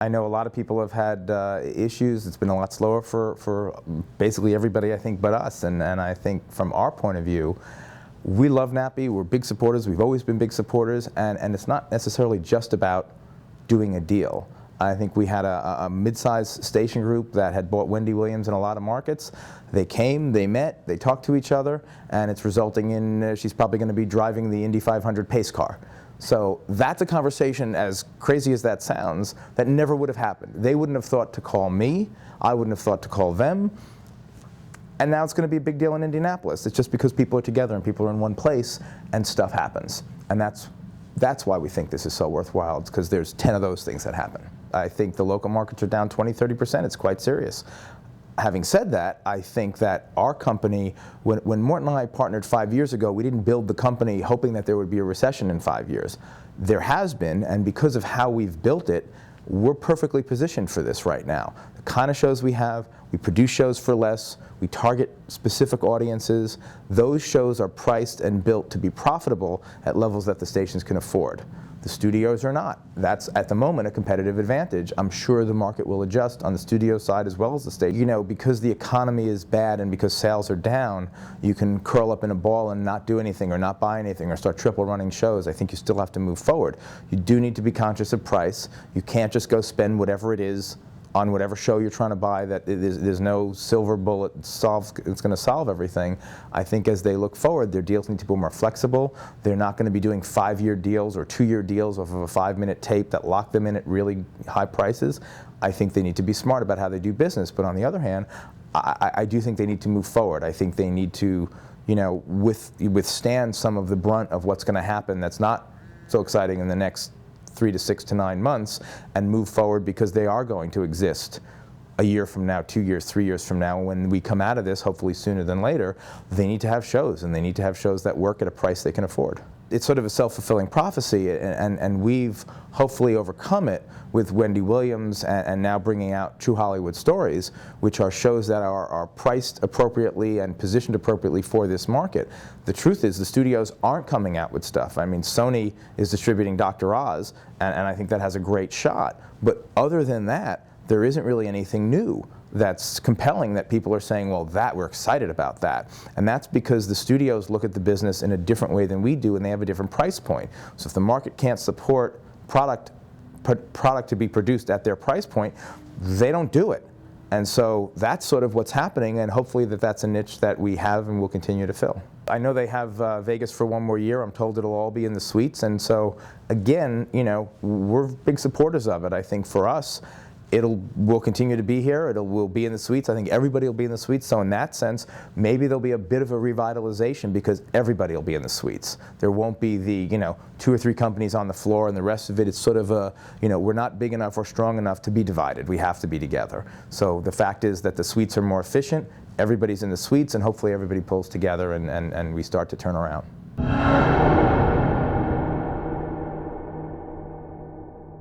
I know a lot of people have had issues. It's been a lot slower for basically everybody, I think, but us. And I think from our point of view, we love NATPE. We're big supporters. We've always been big supporters. And it's not necessarily just about doing a deal. I think we had a mid-sized station group that had bought Wendy Williams in a lot of markets. They came, they met, they talked to each other, and it's resulting in she's probably going to be driving the Indy 500 pace car. So that's a conversation, as crazy as that sounds, that never would have happened. They wouldn't have thought to call me. I wouldn't have thought to call them. And now it's going to be a big deal in Indianapolis. It's just because people are together and people are in one place and stuff happens. And that's why we think this is so worthwhile. It's because there's 10 of those things that happen. I think the local markets are down 20, 30%. It's quite serious. Having said that, I think that our company, when Morton and I partnered 5 years ago, we didn't build the company hoping that there would be a recession in 5 years. There has been, and because of how we've built it, we're perfectly positioned for this right now. The kind of shows we have, we produce shows for less, we target specific audiences. Those shows are priced and built to be profitable at levels that the stations can afford. The studios are not. That's, at the moment, a competitive advantage. I'm sure the market will adjust on the studio side as well as the stage. You know, because the economy is bad and because sales are down, you can curl up in a ball and not do anything or not buy anything or start triple running shows. I think you still have to move forward. You do need to be conscious of price. You can't just go spend whatever it is on whatever show you're trying to buy. That there's no silver bullet it's going to solve everything. I think as they look forward, their deals need to be more flexible. They're not going to be doing 5-year deals or 2-year deals off of a 5-minute tape that lock them in at really high prices. I think they need to be smart about how they do business. But on the other hand, I do think they need to move forward. I think they need to, you know, withstand some of the brunt of what's going to happen that's not so exciting in the next 3 to 6 to 9 months and move forward, because they are going to exist a year from now, 2 years, 3 years from now. When we come out of this, hopefully sooner than later, they need to have shows, and they need to have shows that work at a price they can afford. It's sort of a self-fulfilling prophecy, and we've hopefully overcome it with Wendy Williams and now bringing out True Hollywood Stories, which are shows that are priced appropriately and positioned appropriately for this market. The truth is the studios aren't coming out with stuff. I mean, Sony is distributing Dr. Oz, and I think that has a great shot. But other than that, there isn't really anything new that's compelling that people are saying, well, we're excited about that. And that's because the studios look at the business in a different way than we do, and they have a different price point. So if the market can't support product to be produced at their price point, they don't do it. And so that's sort of what's happening, and hopefully that's a niche that we have and will continue to fill. I know they have Vegas for 1 more year. I'm told it'll all be in the suites. And so, again, you know, we're big supporters of it. I think for us, we'll continue to be here. We'll be in the suites. I think everybody will be in the suites. So in that sense, maybe there'll be a bit of a revitalization because everybody will be in the suites. There won't be the, 2 or 3 companies on the floor, and the rest of it is sort of a, we're not big enough or strong enough to be divided. We have to be together. So the fact is that the suites are more efficient. Everybody's in the suites, and hopefully everybody pulls together and we start to turn around.